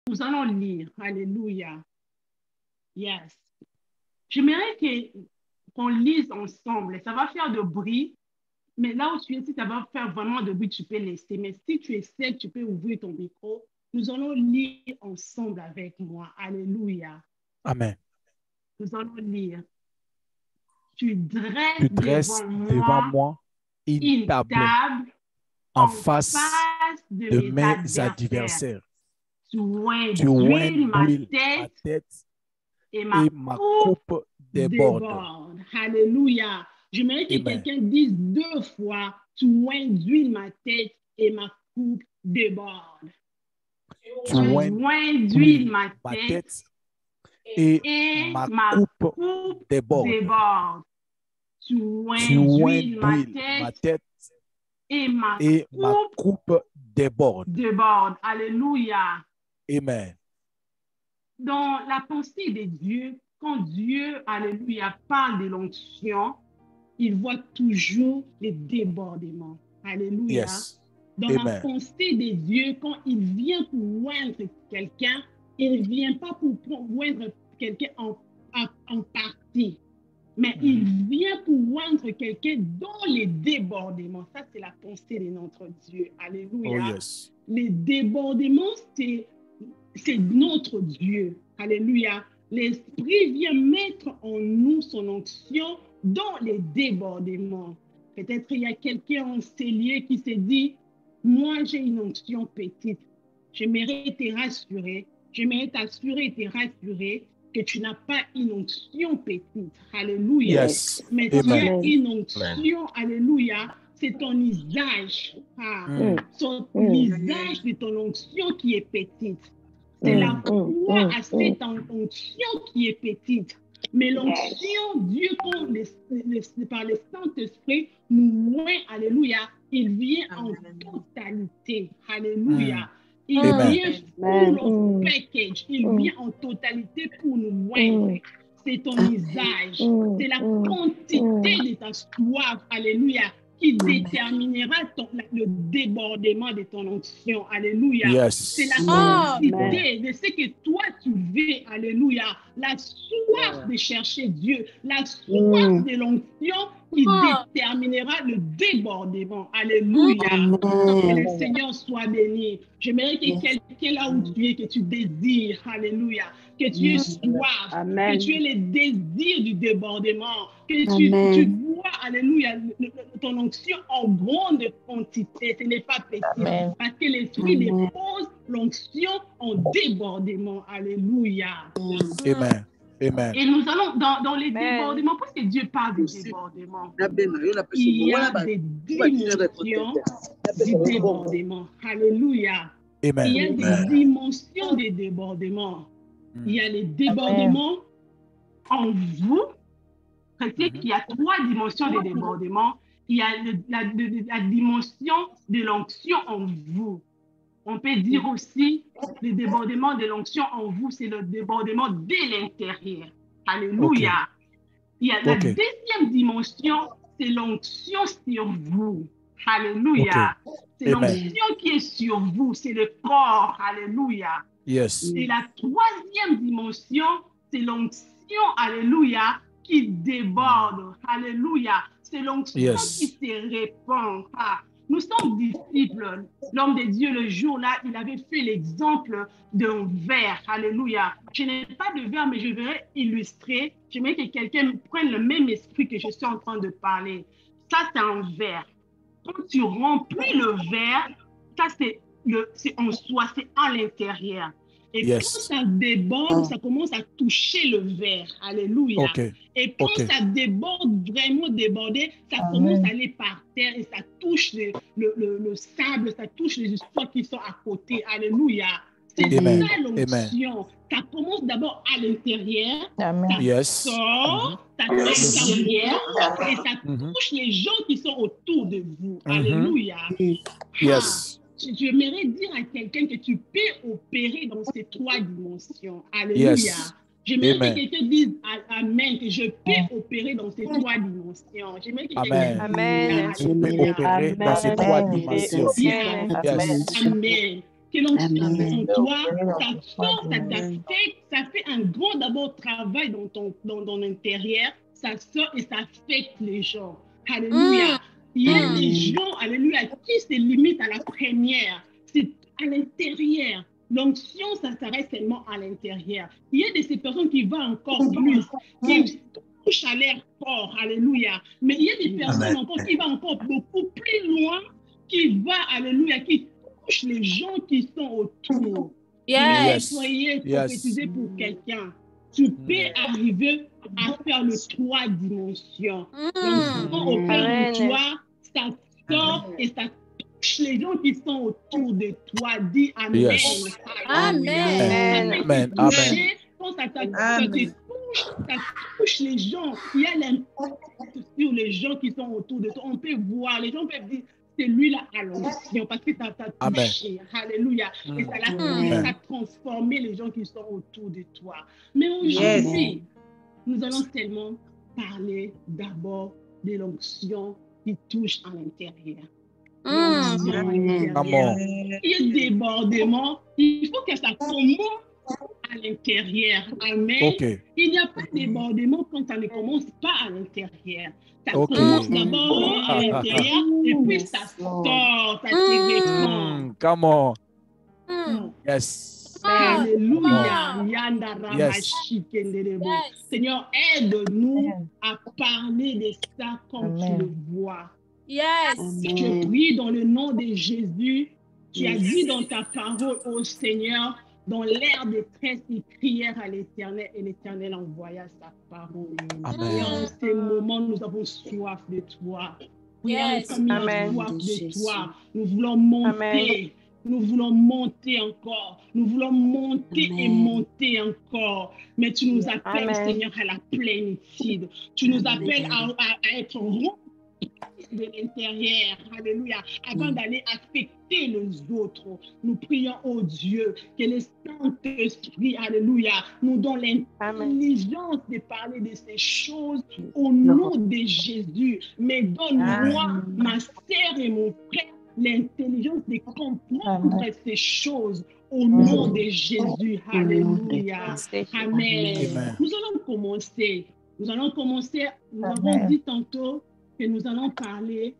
Nous allons lire. Alléluia. Yes. J'aimerais qu'on lise ensemble. Ça va faire de bruit, mais là où tu es, si ça va faire vraiment de bruit, tu peux laisser. Mais si tu es seul, tu peux ouvrir ton micro. Nous allons lire ensemble avec moi. Alléluia. Amen. Nous allons lire. Tu Tu dresses dresses devant devant moi moi une une table table en en face face de de mes mes adversaires. adversaires. Tu oins Tu oins d'huile ma d'huile ma tête tête et et ma ma coupe coupe déborde. déborde. Alléluia. J'aimerais que Amen. quelqu'un dise 2 fois, tu oins d'huile ma tête et ma coupe déborde. Tu Tu oins oins d'huile d'huile ma ma tête tête et et ma ma coupe coupe déborde. déborde. Tu Tu oins oins d'huile ma d'huile ma tête tête et ma et ma coupe coupe déborde. déborde. Alléluia. Amen. Dans la pensée de Dieu, quand Dieu, alléluia, parle de l'onction, il voit toujours les débordements. Alléluia. Yes. Dans la Amen. pensée de Dieu, quand il vient pour oindre quelqu'un, il ne vient pas pour oindre quelqu'un en partie, mais il vient pour oindre quelqu'un dans les débordements. Ça, c'est la pensée de notre Dieu. Alléluia. Oh yes. Les débordements, c'est notre Dieu. Alléluia. L'Esprit vient mettre en nous son onction dans les débordements. Peut-être il y a quelqu'un en ces lieux qui se dit, moi j'ai une onction petite. J'aimerais te rassurer, j'aimerais t'assurer et te rassurer que tu n'as pas une onction petite. Alléluia. Yes. Mais tu as Amen. une onction, alléluia, c'est ton usage. Son usage de ton onction qui est petite. C'est la foi à cette onction qui est petite. Mais l'onction, Dieu, par le Saint-Esprit, nous oint, alléluia, il vient en totalité. Alléluia. Il Amen. vient full of package. Il vient en totalité pour nous oindre. C'est ton usage. C'est la quantité de ta soif. Alléluia. Qui déterminera le débordement de ton onction. Alléluia. Yes. C'est la quantité de ce que toi tu veux. Alléluia. La soif de chercher Dieu. La soif de l'onction qui déterminera le débordement. Alléluia. Que le Seigneur soit béni. J'aimerais que quelqu'un là où tu es, que tu désires. Alléluia. Que tu aies soif. Que tu aies le désir du débordement. Que tu vois, alléluia, ton onction en grande quantité. Ce n'est pas petit. Parce que l'Esprit dépose l'onction en débordement. Alléluia. Amen. Amen. Et nous allons dans les débordements, parce que Dieu parle de débordement. Il y a des dimensions du débordement. Alléluia. Amen. Il y a des dimensions de débordement. Il y a les débordements en vous. C'est qu'il y a 3 dimensions de débordement. Il y a la dimension de l'onction en vous. On peut dire aussi le débordement de l'onction en vous, c'est le débordement de l'intérieur. Alléluia. Il y a la deuxième dimension, c'est l'onction sur vous. Alléluia. C'est l'onction qui est sur vous, c'est le corps. Alléluia. Yes. Et la 3e dimension, c'est l'onction, alléluia, qui déborde. Alléluia. C'est l'onction qui se répand. Nous sommes disciples. L'homme de Dieu, le jour-là, il avait fait l'exemple d'un verre. Alléluia. Je n'ai pas de verre, mais je vais illustrer. J'aimerais que quelqu'un prenne le même esprit que je suis en train de parler. Ça, c'est un verre. Quand tu remplis le verre, ça, c'est en soi, c'est à l'intérieur. Et quand ça déborde, ça commence à toucher le verre. Alléluia. Et quand ça déborde, vraiment débordé, ça commence à aller par terre et ça touche le sable, ça touche les histoires qui sont à côté. Alléluia. C'est ça l'onction. Ça commence d'abord à l'intérieur, ça sort, ça à l'extérieur et ça touche les gens qui sont autour de vous. Alléluia. Yes. J'aimerais dire à quelqu'un que tu peux opérer dans ces 3 dimensions. Alléluia. Yes. J'aimerais que quelqu'un dise Amen, que je peux opérer dans ces 3 dimensions. J'aimerais que quelqu'un dise Je peux opérer dans ces 3 dimensions. Yes. Amen. que l'onction en toi, ça sort, ça fait un grand d'abord travail dans l'intérieur, ça sort et ça affecte les gens. Alléluia. Il y a des gens, alléluia, qui se limitent à la première. C'est à l'intérieur. L'onction, ça s'arrête seulement à l'intérieur. Il y a de ces personnes qui vont encore plus, qui touchent à l'air fort. Alléluia. Mais il y a des personnes encore qui vont encore beaucoup plus loin, qui vont, alléluia, qui touchent les gens qui sont autour. Soyez prophétisé pour quelqu'un. Tu peux arriver à faire le 3 dimensions. Donc, quand on parle de toi, ça sort et ça touche les gens qui sont autour de toi. Dis Amen. Amen. Amen. Quand ça touche les gens. Il y a l'impact sur les gens qui sont autour de toi. On peut voir, les gens peuvent dire, c'est lui-là à l'onction parce que ça t'a touché. Alléluia. Et ça a transformé les gens qui sont autour de toi. Mais aujourd'hui, nous allons seulement parler d'abord de l'onction qui touche à l'intérieur. Il y a débordement. Il faut que ça commence à l'intérieur. Amen. Il n'y a pas de débordement quand ça ne commence pas à l'intérieur. Ça commence d'abord à l'intérieur et puis ça sort, ça se répand. Come on. Yes. Alléluia. Seigneur, aide-nous à parler de ça comme tu le vois. Je prie dans le nom de Jésus. Tu as dit dans ta parole, ô Seigneur, dans l'air de tresse et prière à l'Éternel, et l'Éternel envoya sa parole. Et en ces moments, nous avons soif de toi. Soif de toi. Nous voulons monter. Nous voulons monter encore. Nous voulons monter et monter encore. Mais tu nous appelles, Seigneur, à la plénitude. Tu nous appelles à être remplis de l'intérieur, alléluia, avant d'aller affecter les autres. Nous prions au Dieu que le Saint-Esprit, alléluia, nous donne l'intelligence de parler de ces choses au nom de Jésus. Mais donne-moi, ma sœur et mon frère, l'intelligence de comprendre ces choses au nom de Jésus. Alléluia. Amen. Nous allons commencer. Nous avons dit tantôt que nous allons parler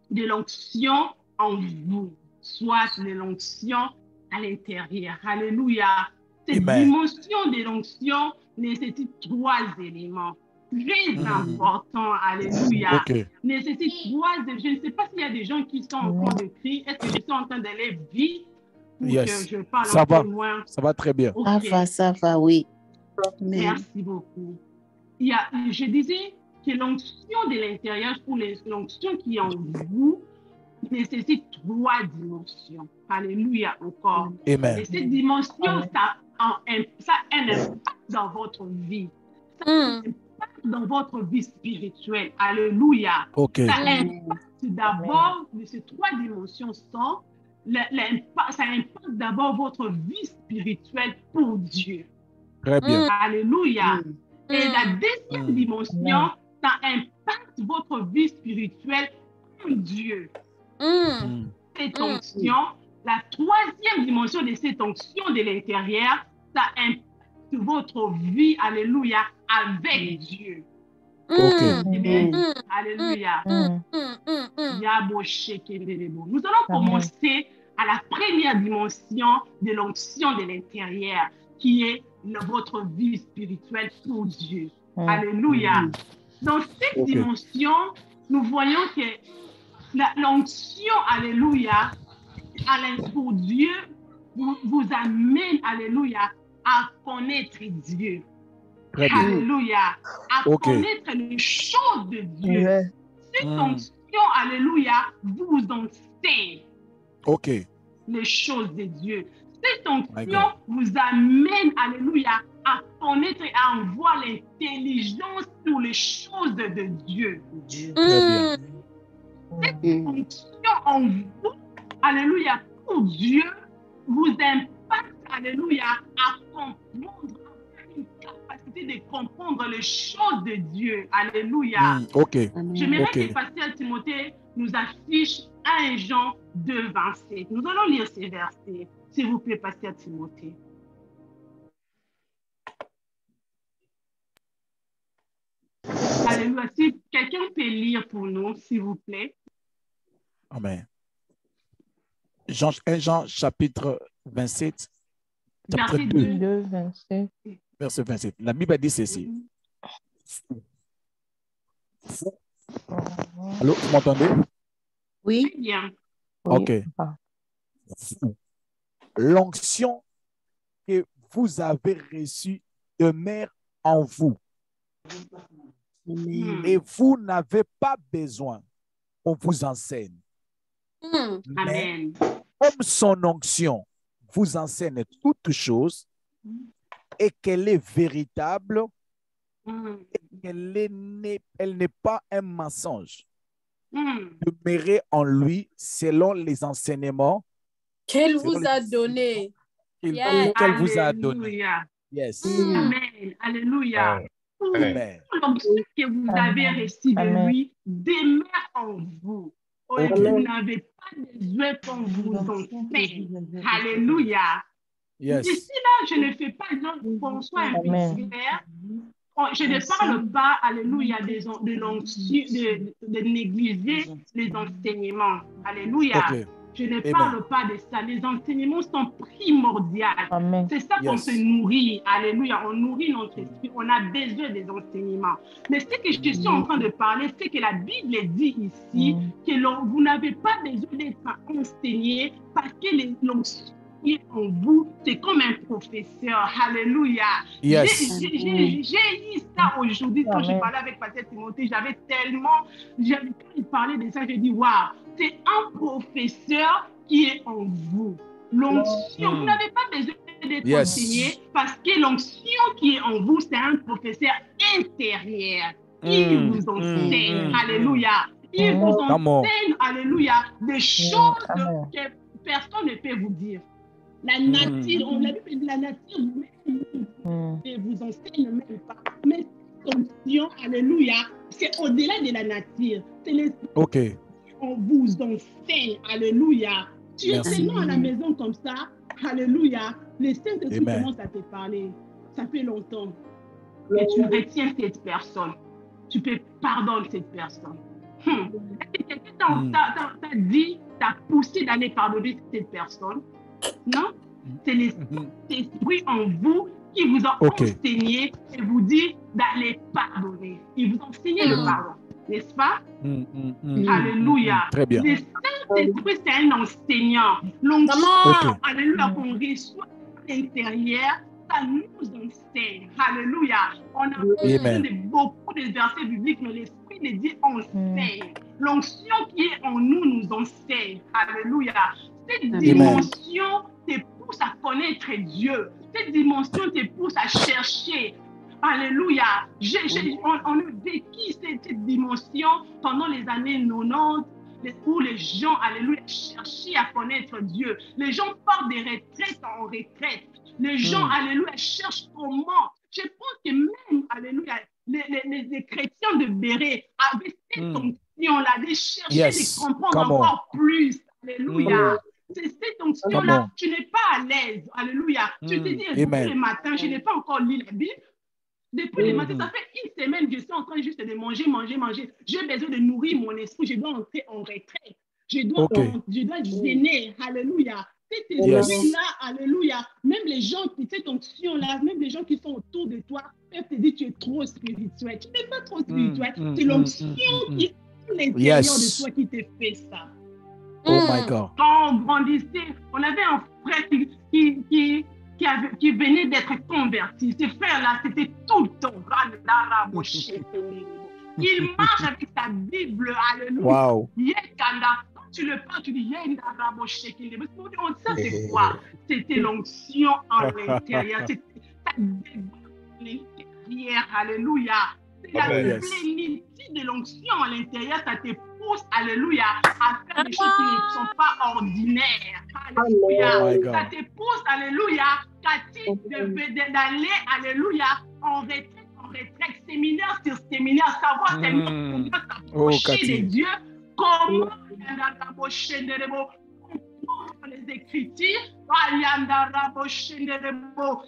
de l'onction en vous, soit de l'onction à l'intérieur. Alléluia. Cette dimension de l'onction nécessite 3 éléments très importants. Alléluia. Nécessite 3. Je ne sais pas s'il y a des gens qui sont en train de crier. Est-ce que je suis en train d'aller vite pour que je parle un peu moins? Ça va très bien. Ça va, oui. Merci beaucoup. Je disais que l'onction de l'intérieur pour l'onction qui est en vous nécessite 3 dimensions. Alléluia encore. Amen. Et cette dimension, ça a un impact dans votre vie. Ça a un impact dans votre vie spirituelle. Alléluia. Ça impacte d'abord de ces 3 dimensions sont ça impacte d'abord votre vie spirituelle pour Dieu. Très bien. Alléluia. Et la deuxième dimension, ça impacte votre vie spirituelle pour Dieu. Cette onction, la 3e dimension de cette onction de l'intérieur, ça impacte votre vie, alléluia, avec Dieu. Alléluia. Nous allons commencer à la première dimension de l'onction de l'intérieur, qui est votre vie spirituelle pour Dieu. Alléluia. Dans cette dimension, nous voyons que l'onction, alléluia, pour Dieu, vous amène, alléluia, à connaître Dieu. Alléluia. À connaître les choses de Dieu. Cette onction, alléluia, vous enseigne les choses de Dieu. Cette onction vous amène, alléluia, à connaître et à avoir l'intelligence sur les choses de Dieu. Cette onction en vous, alléluia, pour Dieu, vous impacte, alléluia, à comprendre, une capacité de comprendre les choses de Dieu. Alléluia. J'aimerais que Pasteur Timothée nous affiche 1 Jean 2, 27. Nous allons lire ces versets. S'il vous plaît, Pasteur Timothée. Alléluia. Si quelqu'un peut lire pour nous, s'il vous plaît. Amen. 1 Jean chapitre 27, chapitre Verset 2, 27. verset 27. La Bible dit ceci. Allô, vous m'entendez? Oui. Très bien. Ok. Ah. L'onction que vous avez reçue demeure en vous. Et vous n'avez pas besoin qu'on vous enseigne. Mais Amen. comme son onction vous enseigne toutes choses et qu'elle est véritable, et elle n'est pas un mensonge, demeurez en lui selon les enseignements Qu'elle vous a donné. qu'elle vous a donné. Alléluia. Yes. Amen. Alléluia. Amen. L'onction que vous avez reçue de lui demeure en vous. Ok. Vous n'avez pas besoin qu'on vous enseigne. Alléluia. Yes. Ici, là, je ne fais pas qu'on soit un pitié. Je ne parle pas, alléluia, de l'onction, de négliger les enseignements. Alléluia. Ok. Je ne parle pas de ça. Les enseignements sont primordiaux. C'est ça qu'on se nourrit. Alléluia. On nourrit notre esprit. On a besoin des enseignements. Mais ce que je suis en train de parler, c'est que la Bible dit ici que vous n'avez pas besoin d'être enseigné parce que l'onction en vous, c'est comme un professeur. Alléluia. Yes. J'ai eu ça aujourd'hui quand je parlais avec Pasteur Timothée. J'avais tellement, quand il parlait de ça, j'ai dit, waouh, c'est un professeur qui est en vous. L'onction, vous n'avez pas besoin d'être enseigné parce que l'onction qui est en vous, c'est un professeur intérieur qui vous enseigne. Alléluia. Il vous enseigne, alléluia, des choses que personne ne peut vous dire. La nature, on l'a vu, la nature ne vous enseigne même pas. Mais cette onction, alléluia, c'est au-delà de la nature. C'est l'esprit. On vous enseigne, alléluia. Tu es tellement à la maison comme ça, alléluia. Le Saint-Esprit commence à te parler. Ça fait longtemps. Et tu retiens cette personne. Tu peux pardonner cette personne. Quelqu'un t'a dit, t'a poussé d'aller pardonner cette personne. Non, c'est l'esprit en vous qui vous a enseigné et vous dit d'aller pardonner. Il vous enseigne le pardon, n'est-ce pas? Alléluia. Très bien. Le Saint-Esprit, c'est un enseignant. L'onction, alléluia, qu'on reçoit à l'intérieur, ça nous enseigne. Alléluia. On a besoin de beaucoup de versets bibliques, mais l'Esprit nous dit enseigne. L'onction qui est en nous nous enseigne. Alléluia. Cette dimension te pousse à connaître Dieu. Cette dimension te pousse à chercher. Alléluia. On a vécu cette dimension pendant les années 90 où les gens, alléluia, cherchaient à connaître Dieu. Les gens partent de retraite en retraite. Les gens, alléluia, cherchent comment. Je pense que même, alléluia, les chrétiens de Béret avaient cette onction-là de chercher de comprendre encore plus. Alléluia. C'est cette onction-là. Tu n'es pas à l'aise. Alléluia. Tu te dis, depuis le matin, je n'ai pas encore lu la Bible. Depuis le matin, ça fait une semaine que je suis en train juste de manger. J'ai besoin de nourrir mon esprit. Je dois entrer en retraite. Je dois gêner. Alléluia. Cette esprit-là, alléluia. Même les gens qui, cette onction-là, même les gens qui sont autour de toi, peuvent te dire que tu es trop spirituel. Tu n'es pas trop spirituel. C'est l'onction qui est à l'intérieur de toi qui te fait ça. Oh my God. Quand on grandissait, on avait un frère qui venait d'être converti. Ce frère-là, c'était tout le temps. Il marche avec sa Bible. Alléluia. Wow. Quand tu le parles, tu dis ça, c'est quoi? C'était l'onction en l'intérieur. C'était ça l'intérieur. Alléluia. C'est la plénitude de l'onction à l'intérieur. Ça te pousse, alléluia, à faire des choses qui ne sont pas ordinaires. Alléluia. Ça te pousse, alléluia, d'aller, alléluia, en retraite, séminaire sur séminaire, savoir tellement comment s'approcher de Dieu, comment les Écritures,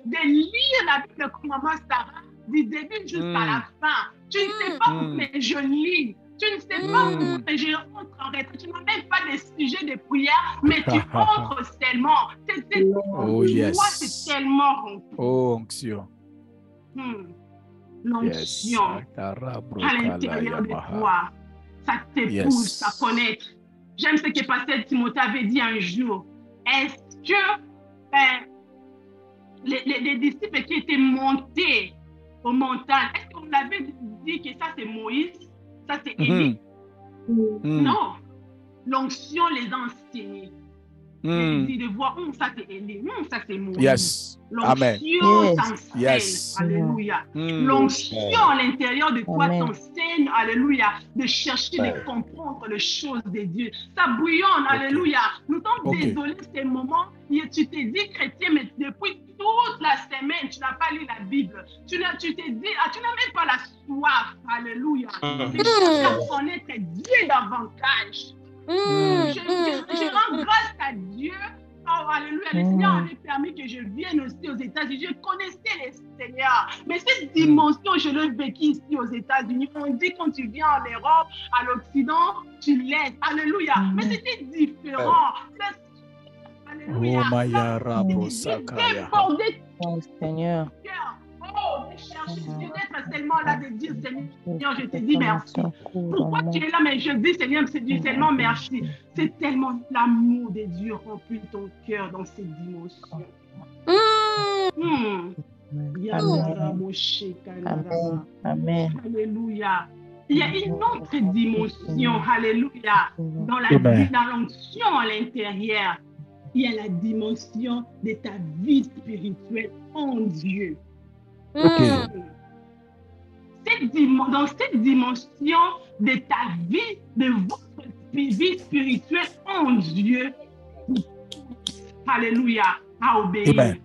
de lire la Bible comme maman Sarah, du début jusqu'à la fin. Tu ne sais pas mais je lis. Tu ne sais pas mais je entre en retrait. Tu n'as même pas de sujet de prière, mais tu entres tellement. C'est tellement rempli. Oh, onction. L'onction à l'intérieur de toi, ça t'épouse, ça connaître. J'aime ce que Pasteur Timothée avait dit un jour. Est-ce que les disciples qui étaient montés aux montagnes, est-ce qu'on avait dit que ça c'est Moïse, ça c'est Élie? Non. L'onction les a enseignés. De voir, ça c'est Élie, ça c'est Moïse. L'onction t'enseigne. Alléluia. L'onction à l'intérieur de toi t'enseigne, alléluia, de chercher, de comprendre les choses de Dieu. Ça bouillonne, alléluia. Nous sommes désolés ces moments. Tu t'es dit chrétien, mais depuis toute la semaine, tu n'as pas lu la Bible. Tu t'es dit, tu n'as même pas la soif, alléluia. De chercher à connaître Dieu davantage. Je rends grâce à Dieu. Oh, alléluia. Le Seigneur avait permis que je vienne aussi aux États-Unis. Je connaissais le Seigneur. Mais cette dimension, je l'ai vécue ici aux États-Unis. On dit quand tu viens en Europe, à l'Occident, tu laisses. Alléluia. Mais c'était différent. Alléluia. Oh, Seigneur. Oh, de chercher, d'être seulement là, de dire Seigneur, je te dis merci. Pourquoi tu es là, mais je dis Seigneur, c'est du tellement merci. C'est tellement l'amour de Dieu remplit ton cœur dans cette dimension. Amen. Alléluia. Il y a une autre dimension, alléluia, dans l'onction à l'intérieur. Il y a la dimension de ta vie spirituelle en Dieu. Dans cette dimension de ta vie, de votre vie spirituelle en Dieu, alléluia, à obéir.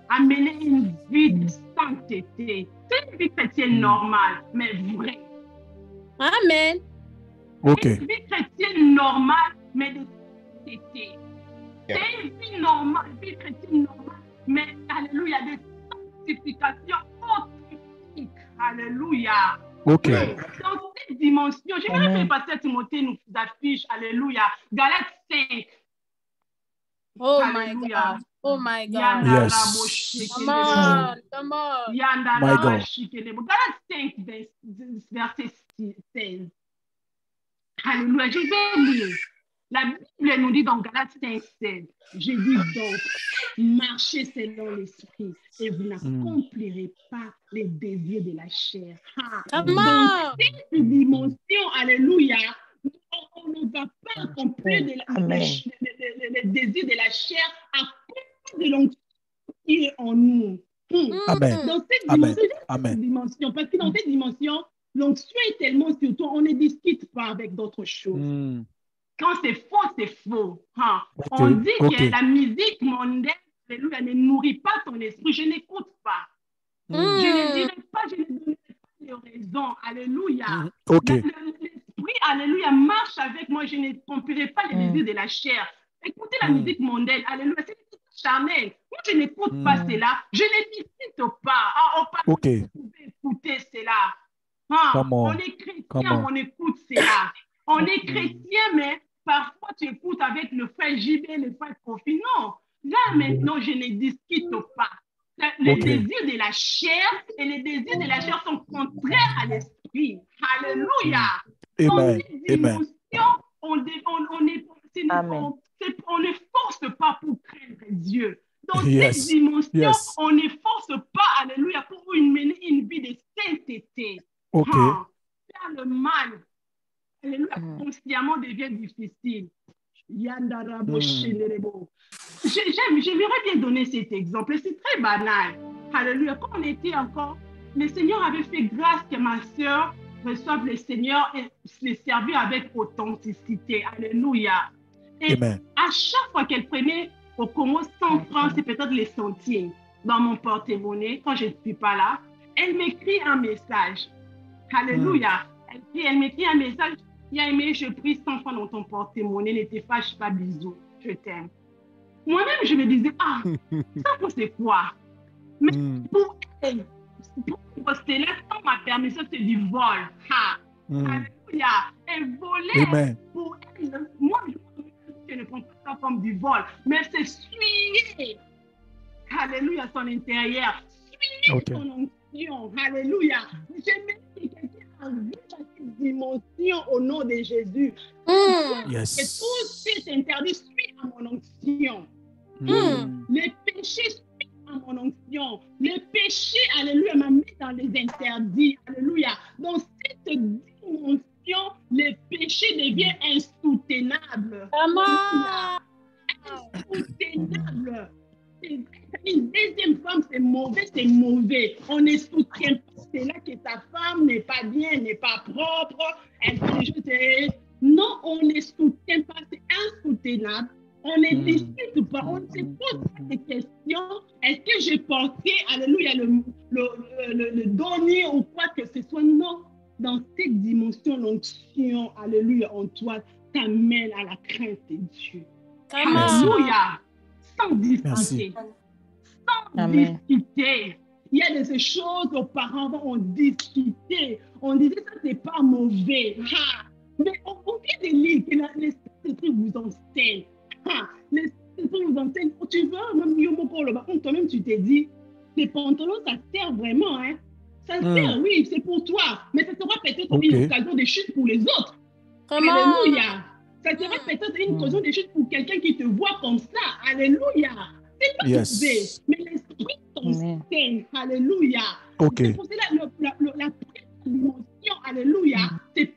Amener une vie de sainteté. C'est une vie chrétienne normale, mais vraie. Amen. C'est une vie chrétienne normale, mais de sainteté. C'est une vie normale, une vie chrétienne normale, mais alléluia, de sanctification authentique. Alléluia. Dans cette dimension, je vais faire passer Timothée nous affiche, alléluia, Galates 5. Oh my God. Oh my God. Yes. Come on. Come on. My God. Galates 5, verset 16. Alléluia. Je vais lire. La Bible nous dit dans Galates 5, 16, je dis donc, marchez selon l'esprit et vous n'accomplirez pas les désirs de la chair. Dans cette dimension, alléluia, on ne va pas accomplir les désirs de la chair à cause de l'onction qui est en nous. Dans cette dimension, parce que dans cette dimension, l'onction est tellement sur toi, on ne discute pas avec d'autres choses. Quand c'est faux, c'est faux. On dit que la musique mondaine, alléluia, ne nourrit pas ton esprit. Je n'écoute pas. Je ne dirai pas, je ne donnerai pas de raison. Alléluia. L'esprit, alléluia, marche avec moi. Je n'accomplirai pas les désirs de la chair. Écoutez la musique mondaine. Alléluia. C'est charnel. Moi, je n'écoute pas cela. Je ne discute pas. Vous pouvez écouter cela. On est chrétien, on écoute cela. On est chrétien, mais parfois tu écoutes avec le frère JB, le frère Kofi. Non, là maintenant, je ne discute pas. Les désirs de la chair et les désirs de la chair sont contraires à l'esprit. Alléluia. Dans cette dimension, on ne force pas pour craindre Dieu. Dans cette dimension, on ne force pas, alléluia, pour mener une vie de sainteté. Faire le mal, alléluia, consciemment devient difficile. J'aimerais bien donner cet exemple. C'est très banal. Alléluia. Quand on était encore, le Seigneur avait fait grâce que ma soeur reçoive le Seigneur et le servir avec authenticité. Alléluia. Et à chaque fois qu'elle prenait au Congo 100 francs, c'est peut-être les centimes dans mon porte-monnaie, quand je ne suis pas là, elle m'écrit un message. Alléluia. Elle m'écrit un message. Bien-aimé, je prie 100 fois dans ton porte-monnaie, ne te fâche pas, bisous, je t'aime. Moi-même, je me disais, ah, ça c'est quoi? Mais pour elle, pour Stella, sans ma permission, c'est du vol. Ha. Alléluia. Elle volait pour elle. Moi, je ne prends pas ça comme du vol, mais c'est suyer. Alléluia, son intérieur. Suyer son onction. Alléluia. J'aimerais que quelqu'un arrive à cette dimension au nom de Jésus. Yes. Et tout ce qui est interdit suit à mon onction. Les péchés suivent à mon onction. Les péchés, alléluia, m'a mis dans les interdits. Alléluia. Dans cette dimension, les péchés deviennent insoutenables. Insoutenable. Une deuxième femme, c'est mauvais, c'est mauvais. On ne soutient pas. C'est là que ta femme n'est pas bien, n'est pas propre. Non, on ne soutient pas. C'est insoutenable. On ne discute pas. On ne se pose pas des questions. Est-ce que j'ai porté, alléluia, le donner ou quoi que ce soit? Non. Dans cette dimension, l'onction, alléluia, en toi, t'amène à la crainte de Dieu. Alléluia. Sans discuter. Sans discuter. Il y a des choses auparavant, on discutait. On disait ça, c'est pas mauvais. Mais on vient de lire que l'esprit vous enseigne. L'esprit vous enseigne. Tu vois, même toi-même, tu t'es dit, les pantalons, ça sert vraiment. Hein? Ça sert, oui, c'est pour toi. Mais ça sera peut-être une occasion de chute pour les autres. Alléluia. Ça sera peut-être une occasion de chute pour quelqu'un qui te voit comme ça. Alléluia. C'est pas mauvais, mais l'esprit t'enseigne. Alléluia. C'est pour cela la dimension, alléluia, c'est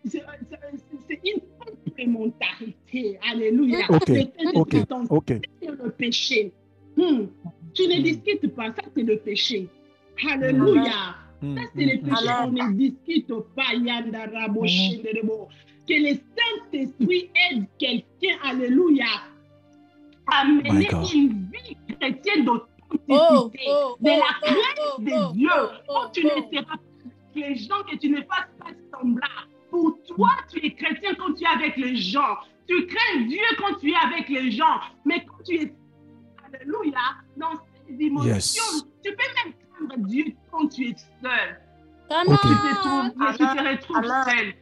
une complémentarité. Alléluia. Le péché. Tu ne discutes pas, ça c'est le péché. Alléluia. Ça c'est le péché, on ne discute pas. Que le Saint-Esprit aide quelqu'un, alléluia, à mener une vie chrétienne d'authenticité, de la crainte de Dieu. Quand tu ne seras pas avec les gens, que tu ne fasses pas semblant. Pour toi, tu es chrétien quand tu es avec les gens. Tu crains Dieu quand tu es avec les gens. Mais quand tu es, alléluia, dans cette dimension, tu peux même craindre Dieu quand tu es seul. Tu te retrouves seul.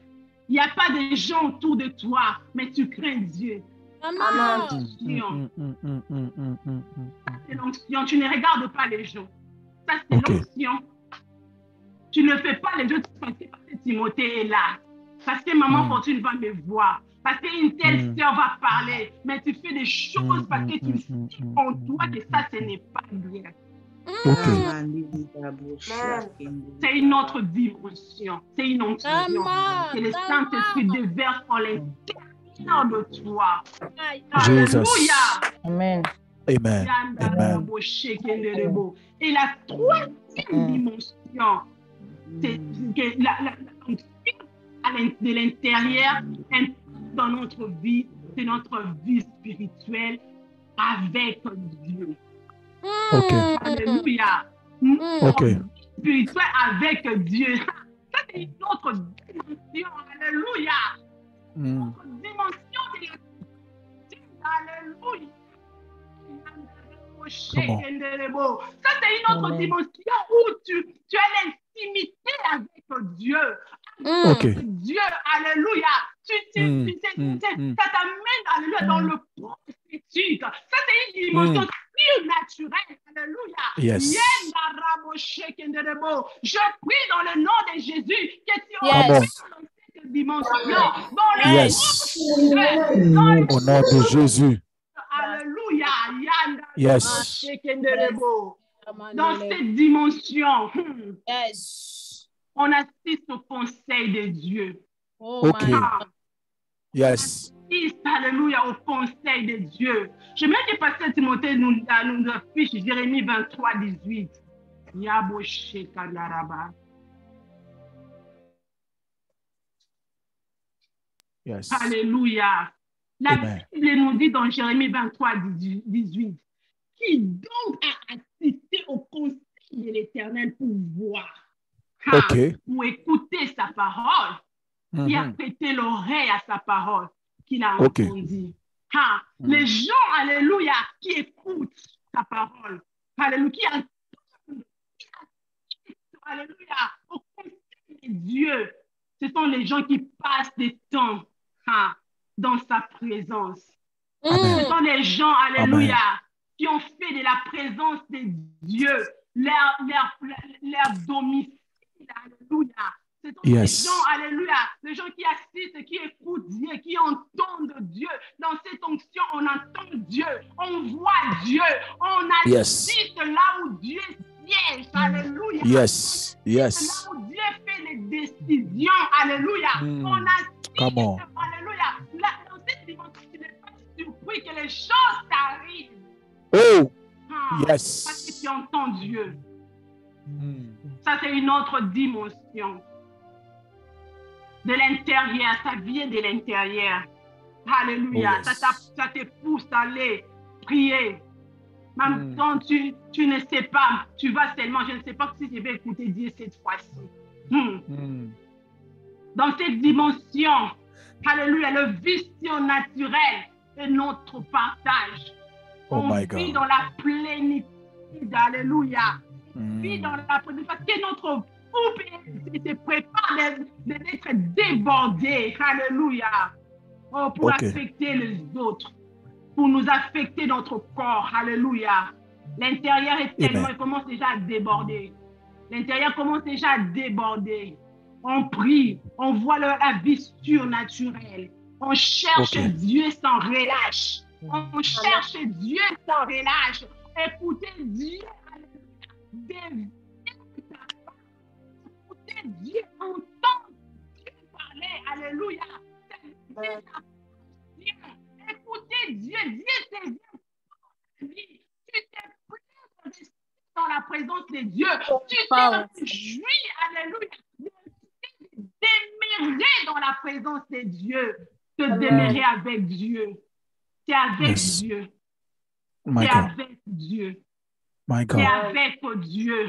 Il n'y a pas de gens autour de toi, mais tu crains Dieu. C'est l'onction. Tu ne regardes pas les gens. Ça, c'est l'onction. Tu ne fais pas les gens parce que Timothée est là. Parce que maman Fortune va me voir. Parce qu'une telle sœur va parler. Mais tu fais des choses parce que tu sais en toi que ça, ce n'est pas bien. C'est une autre dimension. C'est une onction. C'est le Saint-Esprit déverse en l'intérieur de toi. Alléluia. Amen. Amen. Amen. Et la troisième dimension, c'est que l'onction de l'intérieur dans notre vie, c'est notre vie spirituelle avec Dieu. Alléluia. Spirituel avec Dieu. Ça, c'est une autre dimension. Alléluia. Une autre dimension de la Alléluia. Ça, c'est une autre dimension où tu as l'intimité avec Dieu. Dieu, alléluia. Ça t'amène, alléluia, dans le processus. Ça, c'est une dimension surnaturelle. Alléluia. Je prie dans le nom de Jésus que tu entres dans cette dimension. Au nom de Jésus. Alléluia. Dans cette dimension, on assiste au conseil de Dieu. Alléluia, au conseil de Dieu. J'aimerais que Pasteur Timothée nous affiche Jérémie 23, 18. Alléluia. La Bible nous dit dans Jérémie 23, 18, qui donc a assisté au conseil de l'Éternel pour voir, pour écouter sa parole. qui a prêté l'oreille à sa parole, qu'il a entendue. Les gens, alléluia, qui écoutent sa parole, alléluia, qui entendent, alléluia, au conseil de Dieu, ce sont les gens qui passent des temps dans sa présence. Ce sont les gens, alléluia, qui ont fait de la présence de Dieu leur domicile, alléluia. Ce sont les gens, alléluia, les gens qui assistent, qui écoutent Dieu, qui entendent Dieu. Dans cette onction, on entend Dieu, on voit Dieu, on assiste là où Dieu siège, alléluia. Là où Dieu fait les décisions, alléluia. On assiste, alléluia. Là, dans cette dimension, tu n'es pas surpris que les choses t'arrivent. Parce que tu entends Dieu. Ça, c'est une autre dimension. De l'intérieur, ça vient de l'intérieur. Alléluia. Ça te pousse à aller prier. Même quand tu ne sais pas, tu vas seulement, je ne sais pas si je vais écouter Dieu cette fois-ci. Dans cette dimension, alléluia, le vision naturel est notre partage. On vit dans la plénitude, alléluia. On vit dans la plénitude parce que notre couple se prépare d'être débordé, alléluia, pour affecter les autres, pour nous affecter notre corps, alléluia. L'intérieur est tellement, il commence déjà à déborder. L'intérieur commence déjà à déborder. On prie, on voit la vie surnaturelle. On cherche Dieu sans relâche. On cherche Dieu sans relâche. Écoutez Dieu, alléluia. Écoutez Dieu, entendre Dieu parler, alléluia. Écoutez Dieu, Dieu te vient. Tu t'es pris dans la présence de Dieu. Tu te réjouis, alléluia. Demeurer dans la présence de Dieu. Te demeurer avec Dieu. C'est avec Dieu. C'est avec Dieu. C'est avec Dieu.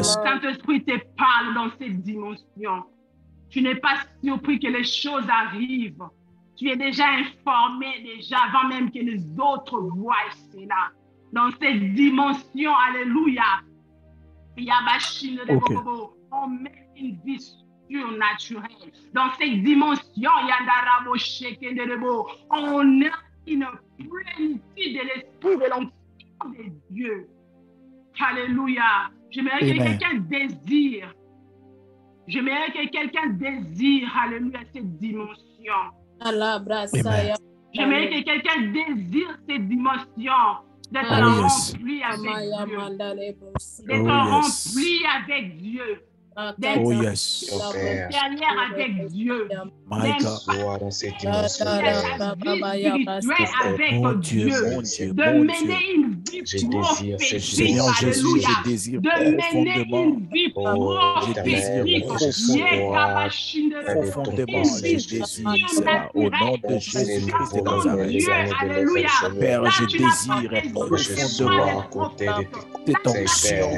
Saint-Esprit te parle dans cette dimension. Tu n'es pas surpris que les choses arrivent. Tu es déjà informé déjà avant même que les autres voient cela. Dans cette dimension, alléluia. On met une vie surnaturelle. Dans cette dimension, on a une plénitude de l'esprit de l'onction de Dieu. Alléluia. J'aimerais que quelqu'un désire. J'aimerais que quelqu'un désire, alléluia, cette dimension. J'aimerais que quelqu'un désire cette dimension. D'être rempli avec Dieu. D'être rempli avec Dieu. D'être derrière avec Dieu. Dans cette dimension. Avec Dieu. De mener une vie prophétique. Alléluia. De mener une vie prophétique. Profondément, je désire cela au nom de Jésus-Christ de Nazareth. Alléluia. Père, je désire profondément cette onction.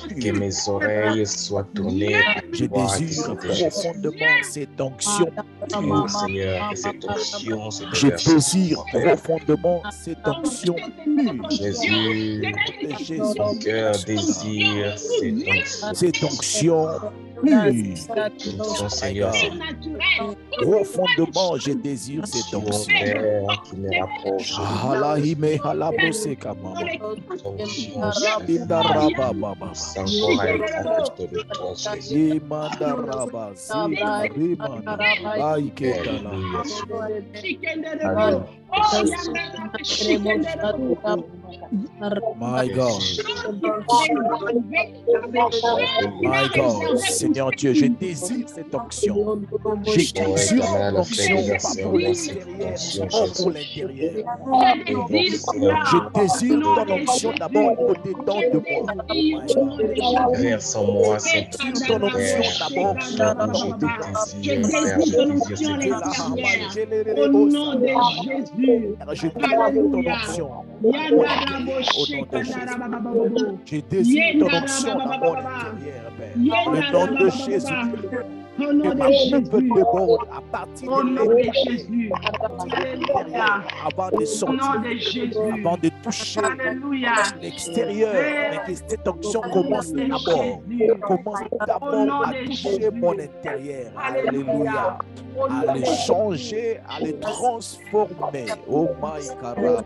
Que mes oreilles soient tournées. Je désire profondément cette onction. Oh Seigneur, que cette onction se je désire profondément cette onction. Jésus, mon cœur désire cette onction. Seigneur, profondément, je désire cette onction. Qui me rapproche. My God. My God. Seigneur Dieu, je désire cette onction. Je désire cette onction pour l'intérieur. Je désire ton onction d'abord au-dedans de moi. Verse en moi cette ton onction d'abord. Au nom de Jésus. Je demande ton onction. Je désire ton onction dans mon intérieur, Père. Le nom de Jésus. Que ma cheveux déborde à partir de Jésus. avant de sortir, avant de toucher l'extérieur, mais que cette onction commence d'abord à toucher mon intérieur. Alléluia. À le changer, à le transformer. Oh my God.